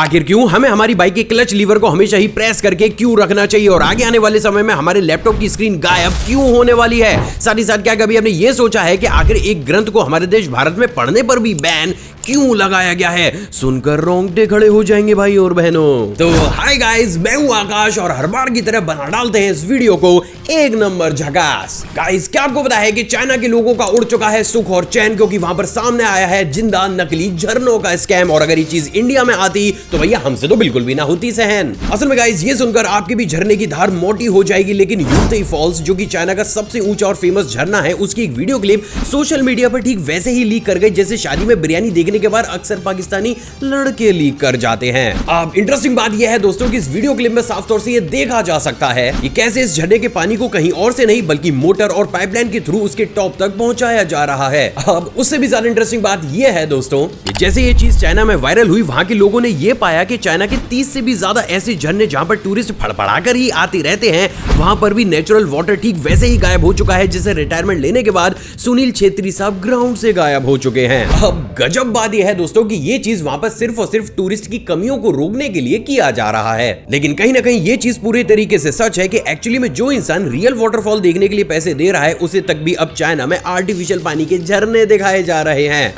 आखिर क्यों हमें हमारी बाइक के क्लच लीवर को हमेशा ही प्रेस करके क्यों रखना चाहिए, और आगे आने वाले समय में हमारे लैपटॉप की स्क्रीन गायब क्यों होने वाली है। साथ ही साथ क्या कभी हमने ये सोचा है कि आखिर एक ग्रंथ को हमारे देश भारत में पढ़ने पर भी बैन क्यों लगाया गया है। सुनकर रोंगटे खड़े हो जाएंगे भाई और बहनों। तो हाय गाइस, मैं हूं आकाश और हर बार की तरह बना डालते हैं इस वीडियो को एक नंबर झकास। गाइस, क्या आपको पता है कि चाइना के लोगों का उड़ चुका है सुख और चैन, क्योंकि वहां पर सामने आया है जिंदा नकली झरनों का स्कैम। और अगर ये चीज इंडिया में आती तो भैया हमसे तो बिल्कुल भी ना होती सहन। असल में गाइस, ये सुनकर आपकी भी झरने की धार मोटी हो जाएगी, लेकिन यूतेई फॉल्स जो कि चाइना का सबसे ऊंचा और फेमस झरना है, उसकी एक वीडियो क्लिप सोशल मीडिया पर ठीक वैसे ही लीक कर गई जैसे शादी में बिरयानी देखने के बाद अक्सर पाकिस्तानी लड़के लीक कर जाते हैं। अब इंटरेस्टिंग बात यह है दोस्तों कि इस वीडियो क्लिप में साफ तौर से यह देखा जा सकता है कि कैसे इस झरने के पानी को कहीं और से नहीं बल्कि मोटर और पाइपलाइन के थ्रू उसके टॉप तक पहुंचाया जा रहा है। अब उससे भी ज्यादा इंटरेस्टिंग बात यह है दोस्तों कि जैसे ये चीज चाइना में वायरल हुई, वहां के लोगों ने यह पाया कि चाइना के 30 से भी ज्यादा ऐसे झरने जहां पर टूरिस्ट फड़फड़ा कर ही आते रहते हैं, वहां पर भी नेचुरल वाटर ठीक वैसे ही गायब हो चुका है जैसे रिटायरमेंट लेने के बाद सुनील छेत्री साहब ग्राउंड से गायब हो चुके हैं। अब गजब बात यह है दोस्तों कि ये चीज वहां पर सिर्फ और सिर्फ टूरिस्ट की कमियों को रोकने के लिए किया जा रहा है, लेकिन कहीं ना कहीं ये चीज पूरे तरीके से सच है कि एक्चुअली में जो इंसान रियल वाटरफॉल देखने के लिए पैसे दे रहा है, उसे तक भी अब चाइना में आर्टिफिशियल पानी के झरने दिखाए जा रहे हैं,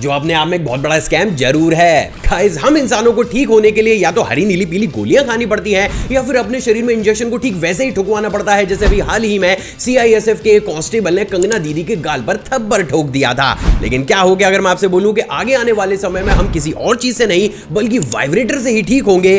जो अपने आप में एक बहुत बड़ा स्कैम जरूर है। गाइस, हम इंसानों को ठीक होने के लिए या तो हरी नीली पीली गोलियां खानी पड़ती हैं या फिर अपने शरीर में इंजेक्शन को ठीक वैसे ही ठुकवाना पड़ता है जैसे अभी हाल ही में CISF के कांस्टेबल ने कंगना दीदी के गाल पर थप्पड़ ठोक दिया था। लेकिन क्या हो गया अगर मैं आपसे बोलूं कि आगे आने वाले समय में हम किसी और चीज से नहीं बल्कि वाइब्रेटर से ही ठीक होंगे।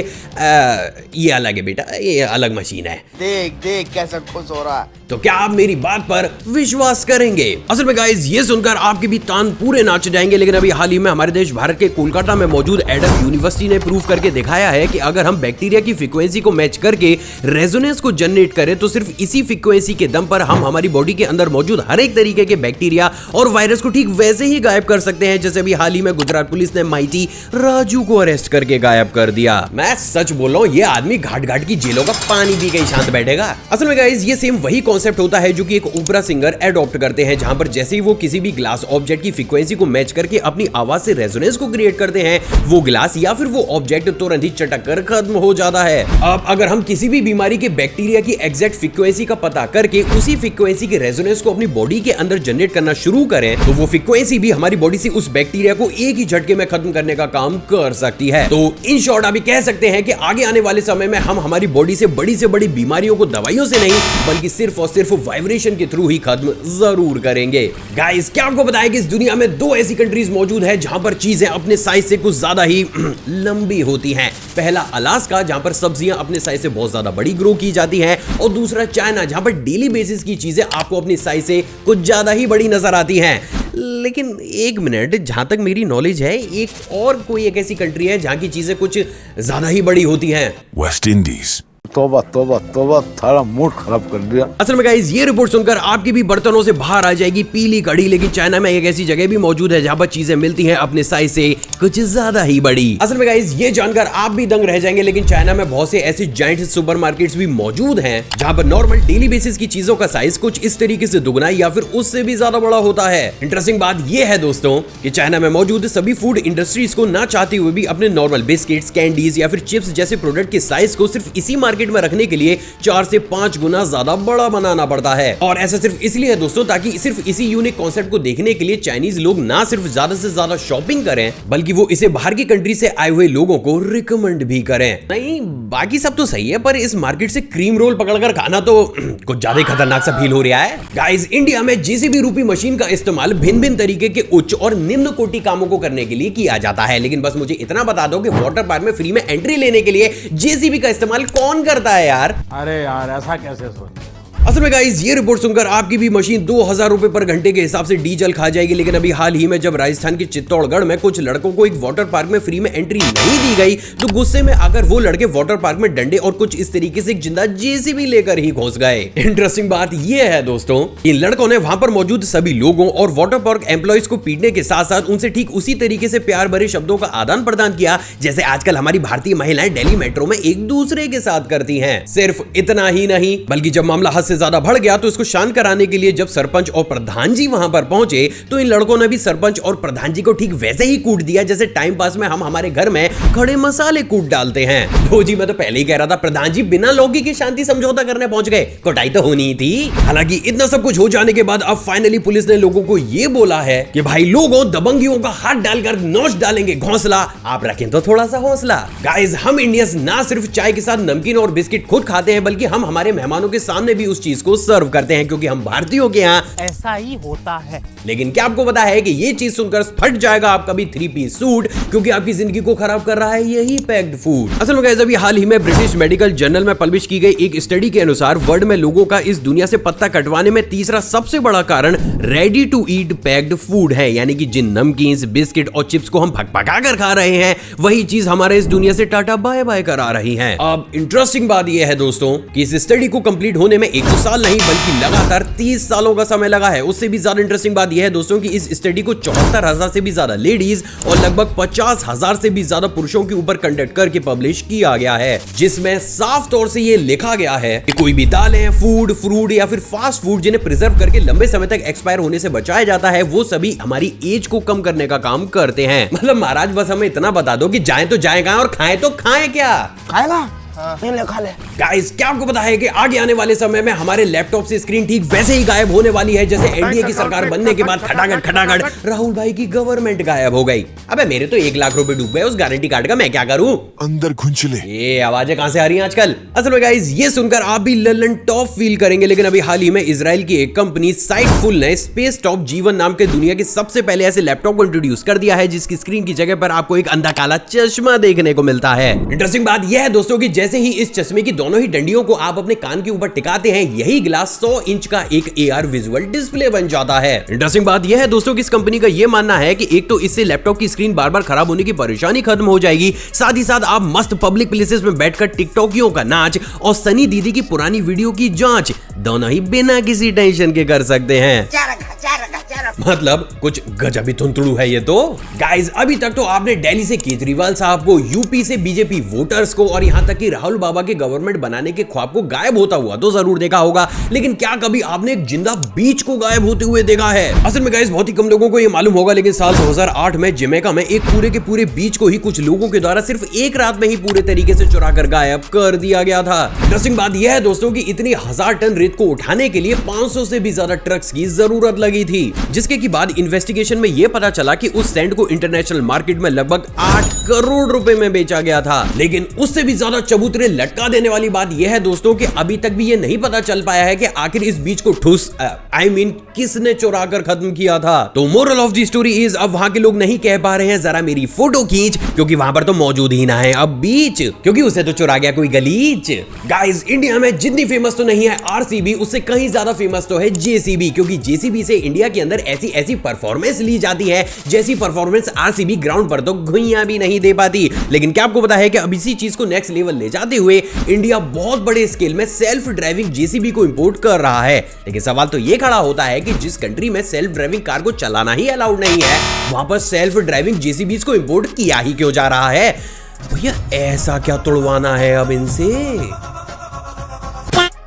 ये अलग है बेटा, ये अलग मशीन है। देख देख कैसा खुश हो रहा है। तो क्या आप मेरी बात पर विश्वास करेंगे? असल में गाइस, ये सुनकर आपके भी तान पूरे नाच जाएंगे, लेकिन अभी हाल ही में हमारे देश भारत के कोलकाता में मौजूद एडम यूनिवर्सिटी ने प्रूव करके दिखाया है कि अगर हम बैक्टीरिया की फ्रीक्वेंसी को मैच करके रेजोनेंस को जनरेट करें तो सिर्फ इसी फ्रीक्वेंसी के दम पर हम हमारी बॉडी के अंदर मौजूद हर एक तरीके के बैक्टीरिया और वायरस को ठीक वैसे ही गायब कर सकते हैं जैसे अभी हाल ही में गुजरात पुलिस ने माइटी राजू को अरेस्ट करके गायब कर दिया। मैं सच बोल रहा हूं, ये आदमी घाट घाट की जेलों का पानी पी के शांत बैठेगा। असल में गाइस, ये सेम वही कॉन्सेप्ट होता है जो कि एक ओपेरा सिंगर एडॉप्ट करते हैं, जहां पर जैसे ही वो किसी भी ग्लास ऑब्जेक्ट की फ्रीक्वेंसी को मैच करके अपनी आवाज से रेजोनेंस को क्रिएट करते हैं, वो ग्लास या फिर वो ऑब्जेक्ट तुरंत ही चटक कर खत्म हो जाता है। अब अगर हम किसी भी बीमारी के बैक्टीरिया की एग्जैक्ट फ्रीक्वेंसी का पता करके उसी फ्रीक्वेंसी के रेजोनेंस को अपनी बॉडी के अंदर जनरेट करना शुरू करें तो वो फ्रीक्वेंसी भी हमारी बॉडी से उस बैक्टीरिया को एक ही झटके में खत्म करने का काम कर सकती है। तो इन शॉर्ट अभी कह सकते हैं कि आगे आने वाले समय में हम हमारी बॉडी से बड़ी बीमारियों को दवाइयों से नहीं बल्कि सिर्फ और सिर्फ वाइब्रेशन के थ्रू ही खत्म जरूर करेंगे। गाइस, क्या आपको पता है कि इस दुनिया में दो ऐसी कंट्रीज मौजूद है जहां पर चीजें अपने साइज से कुछ ज्यादा ही लंबी होती हैं। पहला अलास्का, जहां पर सब्जियां अपने साइज से बहुत ज्यादा बड़ी ग्रो की जाती हैं, और दूसरा चाइना, जहां पर डेली बेसिस की चीजें आपको अपनी साइज से कुछ ज्यादा ही बड़ी नजर आती हैं। लेकिन एक मिनट, जहां तक मेरी नॉलेज है एक और कोई एक ऐसी कंट्री है जहां की चीजें कुछ ज्यादा ही बड़ी होती हैं। West Indies. तोबा तोबा तोबा, थारा मूड खराब कर दिया। असल में गाइस, ये रिपोर्ट सुनकर आपकी भी बर्तनों से बाहर आ जाएगी पीली कड़ी, लेकिन चाइना में एक ऐसी जगह भी मौजूद है जहां पर चीजें मिलती हैं अपने साइज से कुछ ज्यादा ही बड़ी। असल में गाइस, ये जानकर आप भी दंग रह जाएंगे, लेकिन चाइना में बहुत से ऐसे जायंट सुपरमार्केट्स भी मौजूद हैं जहां पर नॉर्मल डेली बेसिस की चीजों का साइज कुछ इस तरीके से दुगना या फिर उससे भी ज्यादा बड़ा होता है। इंटरेस्टिंग बात यह है दोस्तों कि चाइना में मौजूद सभी फूड इंडस्ट्रीज को ना चाहते हुए भी अपने नॉर्मल बिस्किट्स, कैंडीज या फिर चिप्स जैसे प्रोडक्ट के साइज को सिर्फ इसी मार्केट में रखने के लिए 4 से 5 गुना ज्यादा बड़ा बनाना पड़ता है। और ऐसा सिर्फ इसलिए है दोस्तों ताकि सिर्फ इसी यूनिक कॉन्सेप्ट को देखने के लिए चाइनीज लोग ना सिर्फ ज्यादा से ज्यादा शॉपिंग करें बल्कि वो इसे बाहर की कंट्री से आए हुए लोगों को रिकमेंड भी करें। नहीं, बाकी सब तो सही है, पर इस मार्केट से क्रीम रोल पकड़कर खाना तो कुछ ज्यादा खतरनाक सा फील हो रहा है। गाइस, इंडिया में जेसीबी रूपी मशीन का इस्तेमाल भिन्न भिन्न तरीके के उच्च और निम्न कोटि कामों को करने के लिए किया जाता है, लेकिन बस मुझे इतना बता दो कि वाटर पार्क में फ्री में एंट्री लेने के लिए जेसीबी का इस्तेमाल कौन करता है यार? अरे यार, ऐसा कैसे सोच। असल में गाइस, ये रिपोर्ट सुनकर आपकी भी मशीन 2000 रुपए पर घंटे के हिसाब से डीजल खा जाएगी, लेकिन अभी हाल ही में जब राजस्थान के चित्तौड़गढ़ में कुछ लड़कों को एक वाटर पार्क में फ्री में एंट्री नहीं दी गई तो गुस्से में आकर वो लड़के वाटर पार्क में डंडे और कुछ इस तरीके से जिंदा जेसीबी लेकर ही घुस गए। इंटरेस्टिंग बात यह है दोस्तों, इन लड़कों ने वहां पर मौजूद सभी लोगों और वाटर पार्क एम्प्लॉइज को पीटने के साथ साथ उनसे ठीक उसी तरीके से प्यार भरे शब्दों का आदान प्रदान किया जैसे आजकल हमारी भारतीय महिलाएं दिल्ली मेट्रो में एक दूसरे के साथ करती हैं। सिर्फ इतना ही नहीं बल्कि जब मामला हद से से ज्यादा बढ़ गया तो इसको शांत कराने के लिए जब सरपंच और प्रधान जी वहां पर पहुंचे तो इन लड़कों ने भी सरपंच और प्रधान जी को ठीक वैसे ही कूट दिया जैसे टाइम पास में हम हमारे घर में खड़े मसाले कूट डालते हैं। तो जी मैं तो पहले ही कह रहा था, प्रधान जी बिना लौकी की शांति समझौता करने पहुंच गए, कुटाई तो होनी ही थी। हालांकि इतना सब कुछ हो जाने के बाद अब फाइनली पुलिस ने लोगों को यह बोला है कि भाई लोगों दबंगियों का हाथ डालकर नोच डालेंगे, घोंसला आप रखें तो थोड़ा सा हौसला। गाइस हम इंडियंस ना सिर्फ चाय के साथ नमकीन और बिस्किट खुद खाते हैं बल्कि हम हमारे मेहमानों के सामने भी उस चीज को सर्व करते हैं, क्योंकि हम भारतीयों के यहाँ ऐसा ही होता है। लेकिन क्या आपको पता है कि ये चीज सुनकर फट जाएगा आपका भी 3 पीस सूट, क्योंकि आपकी जिंदगी को खराब कर रहा है यही पैक्ड फूड। असल में गाइस अभी हाल ही में ब्रिटिश मेडिकल जर्नल में पब्लिश की गई एक स्टडी के अनुसार वर्ल्ड में लोगों का इस दुनिया से पत्ता कटवाने में तीसरा सबसे बड़ा कारण ready to eat packed food है, यानी कि जिन नमकीन, बिस्किट और चिप्स को हम भगभगा कर खा रहे हैं वही चीज हमारे इस दुनिया से टाटा बाय बाय करा रही है। अब इंटरेस्टिंग बात यह है दोस्तों कि इस स्टडी को कंप्लीट होने में 1 साल नहीं बल्कि लगातार 30 सालों का समय लगा है। उससे भी ज्यादा इंटरेस्टिंग बात यह है दोस्तों कि इस स्टडी को 74,000 से भी ज्यादा लेडीज और लगभग 50,000 से भी ज्यादा पुरुषों के ऊपर कंडक्ट करके पब्लिश किया गया है, जिसमें साफ तौर से यह लिखा गया है कि कोई भी दालें, फूड, फ्रूट या फिर फास्ट फूड जिन्हें प्रिजर्व करके लंबे समय तक एक्सपायर होने से बचाया जाता है वो सभी हमारी एज को कम करने का काम करते हैं। मतलब महाराज बस हमें इतना बता दो कि जाएं तो जाएं कहां और खाएं तो खाएं क्या। खाएगा? खा ले। गाइस क्या आपको पता है कि आगे आने वाले समय में हमारे लैपटॉप से स्क्रीन ठीक वैसे ही गायब होने वाली है जैसे एनडीए की सरकार बनने के बाद खटाखट राहुल भाई की गवर्नमेंट गायब हो गई। अबे मेरे तो 1 लाख रुपए डूब गए उस गारंटी कार्ड का, मैं क्या करूं? अंदर घुंचले। ये आवाजें कहां से आ रही हैं आजकल? असल में गाइस ये सुनकर आप भी ललन टॉप फील करेंगे, लेकिन अभी हाल ही में इजराइल की एक कंपनी साइटफुल ने स्पेस टॉप जीवन नाम के दुनिया के सबसे पहले ऐसे लैपटॉप को इंट्रोड्यूस कर दिया है जिसकी स्क्रीन की जगह पर आपको एक अंधा काला चश्मा देखने को मिलता है। इंटरेस्टिंग बात यह है दोस्तों कि जैसे ही इस चश्मे की दोनों ही डंडियों को आप अपने कान के ऊपर टिकाते हैं यही ग्लास 100 इंच का एक AR विजुअल डिस्प्ले बन जाता है। इंटरेस्टिंग बात यह है दोस्तों कि इस कंपनी का यह मानना है कि एक तो इससे लैपटॉप की स्क्रीन बार बार खराब होने की परेशानी खत्म हो जाएगी, साथ ही साथ आप मस्त पब्लिक प्लेसेस में बैठकर टिकटॉकियों का नाच और सनी दीदी की पुरानी वीडियो की जांच दोनों ही बिना किसी टेंशन के कर सकते हैं। मतलब कुछ गजब ही तुंतड़ू है ये तो। गाइस अभी तक तो आपने दिल्ली से केजरीवाल साहब को, यूपी से बीजेपी वोटर्स को और यहां तक कि राहुल बाबा के गवर्नमेंट बनाने के ख्वाब को गायब होता हुआ तो जरूर देखा होगा, लेकिन क्या कभी आपने एक जिंदा बीच को गायब होते हुए देखा है? असल में गाइस बहुत ही कम लोगों को ये मालूम होगा, लेकिन साल 2008 में जमैका में एक पूरे के पूरे बीच को ही कुछ लोगों के द्वारा सिर्फ एक रात में ही पूरे तरीके से चुरा कर गायब कर दिया गया था। इंटरेस्टिंग बात यह है दोस्तों कि इतनी 1000 टन रेत को उठाने के लिए 500 से भी ज्यादा ट्रक्स की जरूरत लगी थी, जिसके की बाद इन्वेस्टिगेशन में यह पता चला कि उस सैंड को इंटरनेशनल मार्केट में लगभग 8 करोड़ रुपए में बेचा गया था। लेकिन उससे भी ज्यादा चबूतरे लटका देने वाली बात यह है दोस्तों कि अभी तक भी यह नहीं पता चल पाया है कि आखिर इस बीच को ठूस किसने चुरा कर खत्म किया था। तो moral of the story is अब वहां के लोग नहीं कह पा रहे हैं जरा मेरी फोटो खींच, क्योंकि वहां पर तो मौजूद ही ना है अब बीच, क्योंकि उसे तो चुरा गया कोई गलीच। गाइस इंडिया में जितनी फेमस तो नहीं है आरसीबी, उससे कहीं ज्यादा फेमस तो है जेसीबी, क्योंकि जेसीबी से इंडिया के अंदर ऐसी परफॉर्मेंस ली जाती है जैसी परफॉर्मेंस आरसीबी ग्राउंड पर तो घुइयां भी नहीं दे पाती। लेकिन क्या आपको पता है कि अब इसी चीज को नेक्स्ट लेवल ले जाते हुए इंडिया बहुत बड़े स्केल में सेल्फ ड्राइविंग जेसीबी को इंपोर्ट कर रहा है। लेकिन सवाल तो यह खड़ा होता है कि जिस कंट्री में सेल्फ ड्राइविंग कार को चलाना ही अलाउड नहीं है वहां पर सेल्फ ड्राइविंग जेसीबीज को इंपोर्ट किया ही क्यों जा रहा है? भैया ऐसा क्या तुड़वाना है अब इनसे?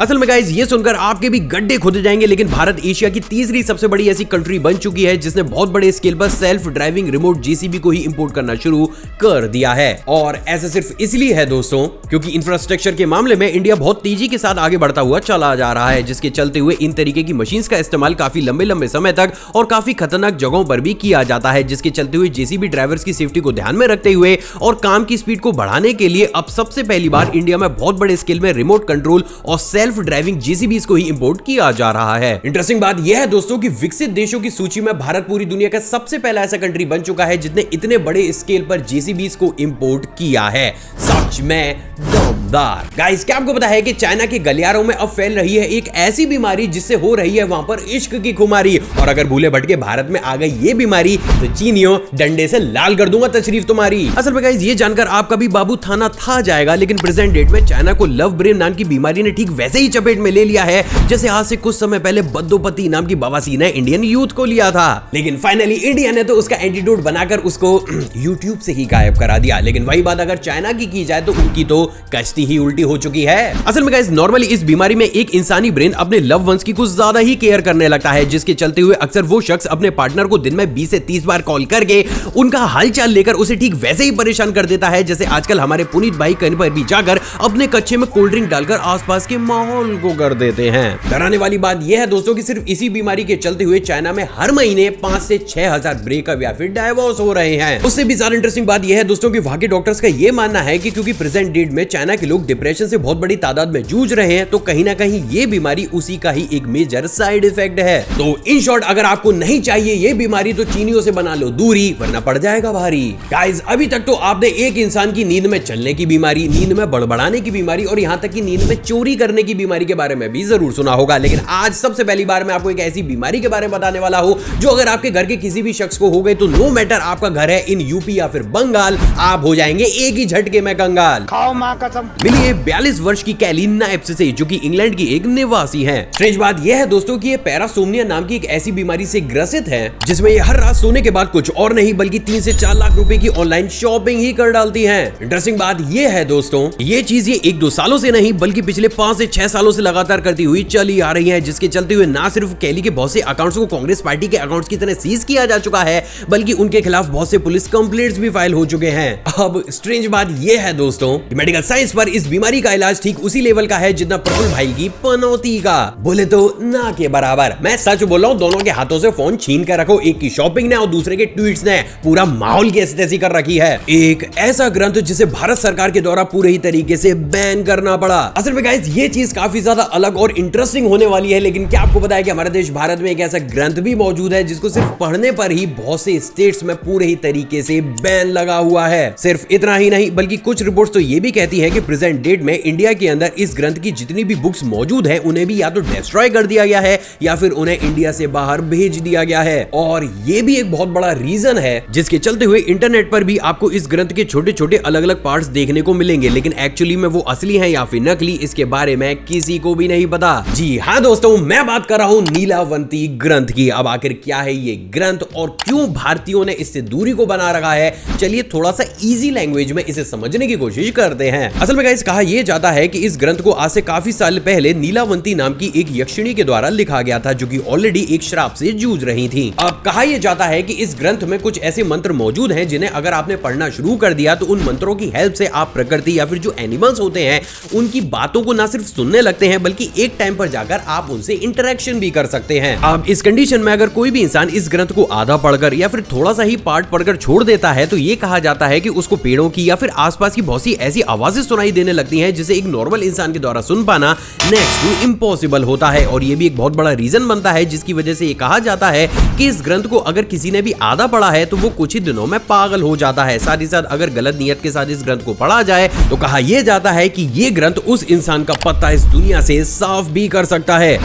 असल में गाइस ये सुनकर आपके भी गड्ढे खुद जाएंगे, लेकिन भारत एशिया की तीसरी सबसे बड़ी ऐसी कंट्री बन चुकी है जिसने बहुत बड़े स्केल पर सेल्फ ड्राइविंग रिमोट जेसीबी को ही इंपोर्ट करना शुरू कर दिया है। और ऐसा सिर्फ इसलिए है दोस्तों क्योंकि इंफ्रास्ट्रक्चर के मामले में इंडिया बहुत तेजी के साथ आगे बढ़ता हुआ चला जा रहा है, जिसके चलते हुए इन तरीके की मशीन्स का इस्तेमाल काफी लंबे समय तक और काफी खतरनाक जगहों पर भी किया जाता है, जिसके चलते हुए जेसीबी ड्राइवर्स की सेफ्टी को ध्यान में रखते हुए और काम की स्पीड को बढ़ाने के लिए अब सबसे पहली बार इंडिया में बहुत बड़े स्केल में रिमोट कंट्रोल और सेल्फ ड्राइविंग जेसीबी को ही इंपोर्ट किया जा रहा है। इंटरेस्टिंग बात यह है दोस्तों कि विकसित देशों की सूची में भारत पूरी दुनिया का सबसे पहला ऐसा कंट्री बन चुका है जिसने इतने बड़े स्केल पर जेसीबीज को इंपोर्ट किया है। सच में दमदार। गाइस क्या आपको पता है कि चाइना के गलियारों में अब फैल रही है एक ऐसी बीमारी जिससे हो रही है वहां पर इश्क की खुमारी, और अगर भूले भटके भारत में आ गई ये बीमारी तो चीनियों डंडे से लाल कर दूंगा तशरीफ तुम्हारी। असल में गाइस ये जानकर आपका भी बाबू थाना था जाएगा, लेकिन प्रेजेंट डेट में चाइना को लव ब्रेन नाम की बीमारी ने ठीक वैसे वैसे ही चपेट में ले लिया है जैसे आज से कुछ समय पहले बद्दोपति नाम की बवासीर ने इंडियन यूथ को लिया था। लेकिन फाइनली इंडिया ने तो उसका एंटीडोट बनाकर उसको यूट्यूब से ही गायब करा दिया। लेकिन वही बात अगर चाइना की जाए तो उनकी तो कश्ती ही उल्टी हो चुकी है। असल में गाइस नॉर्मली इस बीमारी में एक इंसानी ब्रेन अपने लव वंस की कुछ ज्यादा ही केयर करने लगता है, जिसके चलते हुए अक्सर वो शख्स अपने पार्टनर को दिन में 20 से 30 बार कॉल करके उनका हालचाल लेकर उसे ठीक वैसे ही परेशान कर देता है जैसे आजकल हमारे पुनीत भाई कहीं पर भी जाकर अपने कच्चे में कोल्ड ड्रिंक डालकर आसपास के माहौल को कर देते हैं। डराने वाली बात यह है दोस्तों कि सिर्फ इसी बीमारी के चलते हुए चाइना में हर महीने 5 से 6,000 ब्रेकअप या फिर डाइवोर्स हो रहे हैं। उससे भी ज्यादा इंटरेस्टिंग बात यह है दोस्तों कि वहां के डॉक्टर्स का यह मानना है कि क्योंकि प्रेजेंट डेट में चाइना के लोग डिप्रेशन से बहुत बड़ी तादाद में जूझ रहे हैं, तो कहीं ना कहीं ये बीमारी उसी का ही एक मेजर साइड इफेक्ट है। तो इन शॉर्ट अगर आपको नहीं चाहिए ये बीमारी तो चीनियों से बना लो दूरी, वरना पड़ जाएगा भारी। गाइस अभी तक तो आपने एक इंसान की नींद में चलने की बीमारी, नींद में बड़बड़ाने की बीमारी और यहां तक कि नींद में चोरी करने की बीमारी के बारे में भी जरूर सुना होगा। लेकिन आज सबसे पहली बार मैं आपको एक ऐसी बीमारी के बारे में बताने वाला हूं जो अगर आपके घर के किसी भी शख्स को हो गए तो नो मैटर आपका घर है इन यूपी या फिर बंगाल, आप हो जाएंगे एक ही झटके में कंगाल। खाओ माँ कसम। मिलिए 42 वर्ष की कैली नाइप्स से जो कि इंग्लैंड की एक निवासी है। स्ट्रेंज बात यह है दोस्तों कि ये पैरासोमनिया नाम की एक ऐसी बीमारी से ग्रसित है जिसमें ये हर रात सोने के बाद कुछ और नहीं बल्कि 3 से 4 लाख रुपए की ऑनलाइन शॉपिंग ही कर डालती है। इंटरेस्टिंग बात यह है दोस्तों ये चीज ये 1-2 सालों से नहीं बल्कि पिछले 5 से 6 सालों से लगातार करती हुई चली आ रही है, जिसके चलते हुए ना सिर्फ कैली के बहुत से अकाउंट्स को कांग्रेस पार्टी के अकाउंट्स की तरह सीज किया जा चुका है बल्कि उनके खिलाफ बहुत से पुलिस कंप्लेंट्स भी फाइल हो चुके हैं। अब स्ट्रेंज बात यह है दोस्तों मेडिकल साइंस पर इस बीमारी का इलाज ठीक उसी लेवल का है जितना प्रफुल्ल भाई की पनौती का, बोले तो ना के बराबर। मैं सच बोल रहा हूं, दोनों के हाथों से फोन छीन कर रखो, एक की शॉपिंग ने और दूसरे के ट्वीट्स ने पूरा माहौल की ऐसी तैसी कर रखी है। एक ऐसा ग्रंथ जिसे भारत सरकार के द्वारा पूरे ही तरीके से बैन करना पड़ा। असल में गाइस ये चीज काफी ज्यादा अलग और इंटरेस्टिंग होने वाली है, लेकिन क्या आपको पता है कि हमारे देश भारत में एक ऐसा ग्रंथ भी मौजूद है जिसको सिर्फ पढ़ने पर ही बहुत से स्टेट्स में पूरे ही तरीके से बैन लगा हुआ है। सिर्फ इतना ही नहीं बल्कि कुछ रिपोर्ट्स तो ये भी कहती है कि प्रेजेंट डेट में इंडिया के अंदर इस ग्रंथ की जितनी भी बुक्स मौजूद है उन्हें भी या तो डिस्ट्रॉय कर दिया गया है या फिर उन्हें इंडिया से बाहर भेज दिया गया है। और ये भी एक बहुत बड़ा रीजन है जिसके चलते हुए इंटरनेट पर भी आपको इस ग्रंथ के छोटे छोटे अलग अलग पार्ट्स देखने को मिलेंगे, लेकिन एक्चुअली में वो असली है या फिर नकली इसके बारे में किसी को भी नहीं पता। जी हाँ दोस्तों, मैं बात कर रहा हूँ नीलावंती ग्रंथ की। अब आखिर क्या है ये ग्रंथ और क्यों भारतीयों ने इससे दूरी को बना रखा है, चलिए थोड़ा सा इजी लैंग्वेज में इसे समझने की कोशिश करते हैं। असल में गाइस कहा यह जाता है कि इस ग्रंथ को आज से काफी साल पहले नीलावंती नाम की एक यक्षिणी के द्वारा लिखा गया था जो कि ऑलरेडी एक श्राप से जूझ रही थी। अब कहा यह जाता है कि इस ग्रंथ में कुछ ऐसे मंत्र मौजूद हैं जिन्हें अगर आपने पढ़ना शुरू कर दिया तो उन मंत्रों की हेल्प से आप प्रकृति या फिर जो एनिमल्स होते हैं उनकी बातों को ना सिर्फ सुनने लगते हैं बल्कि एक टाइम पर जाकर आप उनसे इंटरेक्शन भी कर सकते हैं। अब इस कंडीशन में अगर कोई भी इंसान इस ग्रंथ को आधा पढ़कर या फिर थोड़ा सा ही पार्ट पढ़कर छोड़ देता है तो ये कहा जाता है कि उसको पेड़ों की या फिर आसपास की बहुत सी ऐसी आवाजें सुनाई देने लगती हैं जिसे एक नॉर्मल इंसान के द्वारा सुन पाना नेक्स्ट टू इम्पॉसिबल होता है। और ये भी एक बहुत बड़ा रीजन बनता है जिसकी वजह से ये कहा जाता है कि इस ग्रंथ को अगर किसी ने भी आधा पढ़ा है तो वो कुछ ही दिनों में पागल हो जाता है। साथ ही साथ अगर गलत नियत के साथ इस ग्रंथ को पढ़ा जाए तो कहा यह जाता है कि ये ग्रंथ उस इंसान का पत्ता इस दुनिया से साफ भी कर सकता है।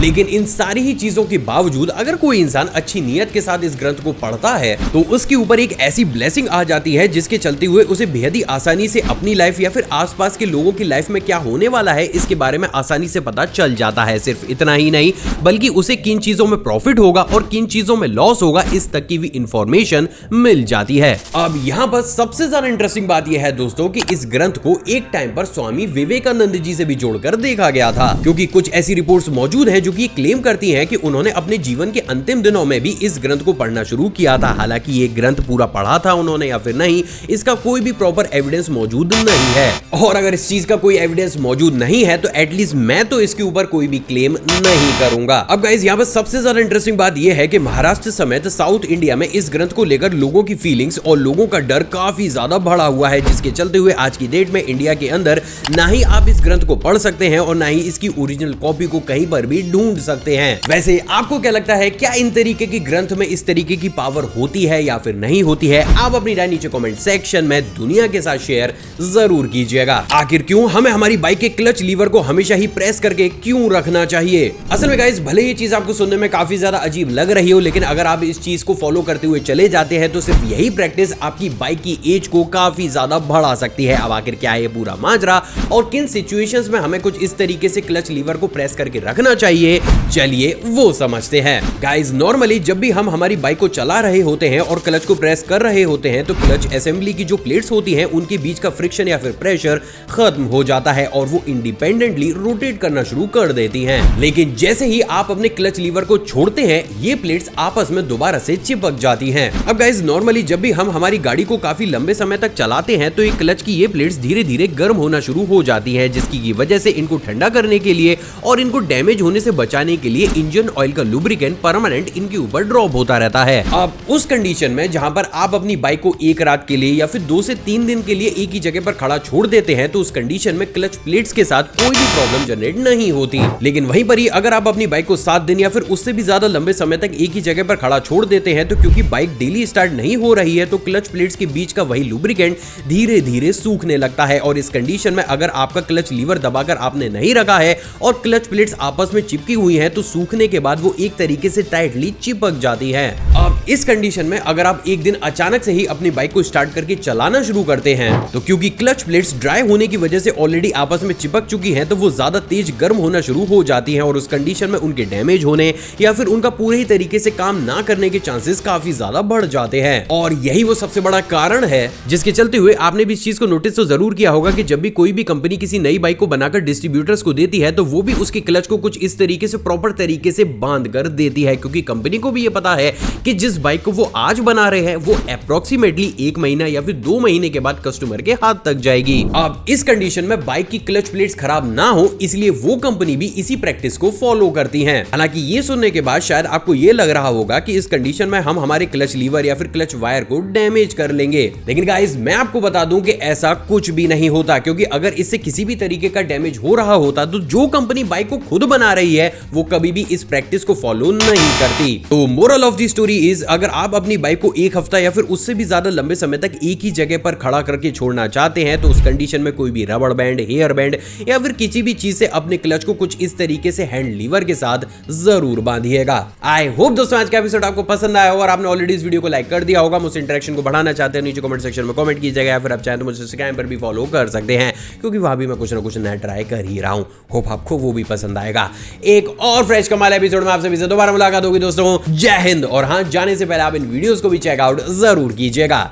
लेकिन इन सारी ही चीजों के बावजूद अगर कोई इंसान अच्छी नियत के साथ इस ग्रंथ को पढ़ता है तो उसके ऊपर एक ऐसी ब्लेसिंग आ जाती है जिसके चलते हुए उसे बेहद ही आसानी से अपनी लाइफ या फिर आसपास के लोगों की लाइफ में क्या होने वाला है इसके बारे में आसानी से पता चल जाता है। सिर्फ इतना ही नहीं बल्कि उसे किन चीजों में प्रॉफिट होगा और किन चीजों में लॉस होगा इस तक की भी इंफॉर्मेशन मिल जाती है। अब यहाँ पर सबसे ज्यादा इंटरेस्टिंग बात यह है दोस्तों कि इस ग्रंथ को एक टाइम पर स्वामी विवेकानंद जी से भी जोड़कर देखा गया था, क्योंकि कुछ ऐसी रिपोर्ट्स मौजूद हैं जो कि क्लेम करती हैं कि उन्होंने अपने जीवन के अंतिम दिनों में भी इस ग्रंथ को पढ़ना शुरू किया था। हालांकि ये ग्रंथ पूरा पढ़ा था उन्होंने या फिर नहीं इसका कोई भी प्रॉपर एविडेंस मौजूद नहीं है, और अगर इस चीज का कोई एविडेंस मौजूद नहीं है तो एटलीस्ट मैं तो इसके ऊपर कोई भी क्लेम नहीं करूंगा। अब गाइस यहाँ पर सबसे ज्यादा इंटरेस्टिंग बात यह है कि महाराष्ट्र समेत साउथ इंडिया में इस ग्रंथ को लेकर लोगों की फीलिंग्स और लोगों का डर काफी ज्यादा बढ़ा हुआ है, जिसके चलते हुए आज की डेट में इंडिया के अंदर ना ही आप इस ग्रंथ को पढ़ सकते हैं और ना ही इसकी ओरिजिनल कॉपी को कहीं पर भी ढूंढ सकते हैं। वैसे आपको क्या लगता है, क्या इन तरीके के ग्रंथ में इस तरीके की पावर होती है या फिर नहीं होती है? आप अपनी राय नीचे कमेंट सेक्शन में दुनिया के साथ शेयर जरूर कीजिएगा। आखिर क्यों हमें हमारी बाइक के क्लच लीवर को हमेशा ही प्रेस करके क्यों रखना चाहिए? असल में गाइस भले ये चीज आपको सुनने में काफी ज्यादा अजीब लग रही हो, लेकिन अगर आप इस चीज को फॉलो करते हुए चले जाते हैं तो सिर्फ यही प्रैक्टिस आपकी बाइक की एज को काफी ज्यादा बढ़ा सकती है। अब आखिर क्या है ये पूरा माजरा और किन सिचुएशन सिचुएशंस में हमें कुछ इस तरीके से क्लच लीवर को प्रेस करके रखना चाहिए, चलिए वो समझते हैं। गाइस नॉर्मली जब भी हम हमारी बाइक को चला रहे होते हैं और क्लच को प्रेस कर रहे होते हैं तो क्लच असेंबली की जो प्लेट्स होती हैं उनके बीच का फ्रिक्शन या फिर प्रेशर खत्म हो जाता है और वो इंडिपेंडेंटली रोटेट करना शुरू कर देती हैं। लेकिन जैसे ही आप अपने क्लच लीवर को छोड़ते हैं ये प्लेट्स आपस में दोबारा से चिपक जाती हैं। अब गाइस नॉर्मली जब भी हम हमारी गाड़ी को काफी लंबे समय तक चलाते हैं तो ये क्लच की ये प्लेट्स धीरे धीरे गर्म होना शुरू हो जाती हैं, जिसकी वजह से इनको ठंडा करने के लिए और इनको डैमेज होने से बचाने के लिए इंजन ऑयल का लुब्रिकेंट परमानेंट इनके ऊपर ड्रॉप होता रहता है। अब उस कंडीशन में जहां पर आप अपनी बाइक को एक रात के लिए या फिर 2 से 3 दिन के लिए एक ही जगह पर खड़ा छोड़ देते हैं तो उस कंडीशन में क्लच प्लेट्स के साथ कोई भी प्रॉब्लम जनरेट नहीं होती। लेकिन वहीं पर ही अगर आप अपनी बाइक को 7 दिन या फिर उससे भी ज्यादा लंबे समय तक एक ही जगह पर खड़ा छोड़ देते हैं तो क्योंकि बाइक डेली स्टार्ट नहीं हो रही है तो क्लच प्लेट्स के बीच का वही लुब्रिकेंट धीरे धीरे सूखने लगता है और इस कंडीशन में अगर आपका क्लच लीवर दबाकर आपने नहीं रखा है और क्लच प्लेट्स आपस में चिपकी हुई हैं तो सूखने के बाद वो एक तरीके से टाइटली चिपक जाती हैं। अब इस कंडीशन में अगर आप एक दिन अचानक से ही अपनी बाइक को स्टार्ट करके चलाना शुरू करते हैं तो क्योंकि क्लच प्लेट्स ड्राई होने की वजह से ऑलरेडी आपस में चिपक चुकी हैं तो वो ज्यादा तेज गर्म होना शुरू हो जाती हैं और उस कंडीशन में उनके डैमेज होने या फिर उनका पूरे ही तरीके से काम ना करने के चांसेस काफी ज्यादा बढ़ जाते हैं। और यही वो सबसे बड़ा कारण है जिसके चलते हुए आपने भी इस चीज को नोटिस तो जरूर किया होगा कि जब भी कोई भी कंपनी किसी नई बाइक को बनाकर डिस्ट्रीब्यूटर्स को देती है तो वो भी उसके क्लच को कुछ इस तरीके से प्रॉपर तरीके से बांध कर देती है, क्योंकि कंपनी को भी ये पता है कि जिस बाइक को वो आज बना रहे हैं वो अप्रोक्सीमेटली 1 महीना या फिर 2 महीने के बाद कस्टमर के हाथ तक जाएगी। अब इस कंडीशन में बाइक की क्लच प्लेट्स खराब ना हो इसलिए वो कंपनी भी इसी प्रैक्टिस को फॉलो करती है। हालांकि ये सुनने के बाद शायद आपको ये लग रहा होगा कि इस कंडीशन में हम हमारे क्लच लीवर या फिर क्लच वायर को डैमेज कर लेंगे, लेकिन गाइस मैं आपको बता दूं कि ऐसा कुछ भी नहीं होता, क्योंकि अगर इससे किसी भी तरीके का डैमेज हो रहा होता तो जो कंपनी बाइक को खुद बना रही है वो कभी भी इस प्रैक्टिस को फॉलो नहीं करती। तो moral of the story is अगर आप अपनी बाइक को 1 हफ्ता या फिर उससे भी ज्यादा लंबे समय तक एक ही जगह पर खड़ा करके छोड़ना चाहते हैं तो उस कंडीशन में कोई भी रबड़ बैंड, हेयर बैंड या फिर किसी भी चीज से अपने क्लच को कुछ इस तरीके से हैंड लीवर के साथ जरूर बांधिएगा। आई होप दोस्तों आज का एपिसोड आपको पसंद आया और आपने ऑलरेडी इस वीडियो को लाइक कर दिया होगा। मुझसे इंटरेक्शन को बढ़ाना चाहते हैं नीचे कमेंट सेक्शन में कमेंट कीजिएगा या फिर आप चाहें तो मुझे इंस्टाग्राम पर भी फॉलो कर सकते हैं, क्योंकि वहां भी मैं कुछ ना कुछ नया ट्राई कर ही रहा हूं। होप आपको वो भी पसंद आएगा। एक और फ्रेश कमाल एपिसोड में आप सभी से दोबारा मुलाकात होगी दोस्तों। जय हिंद। और हाँ, जाने से पहले आप इन वीडियोस को भी चेकआउट जरूर कीजिएगा।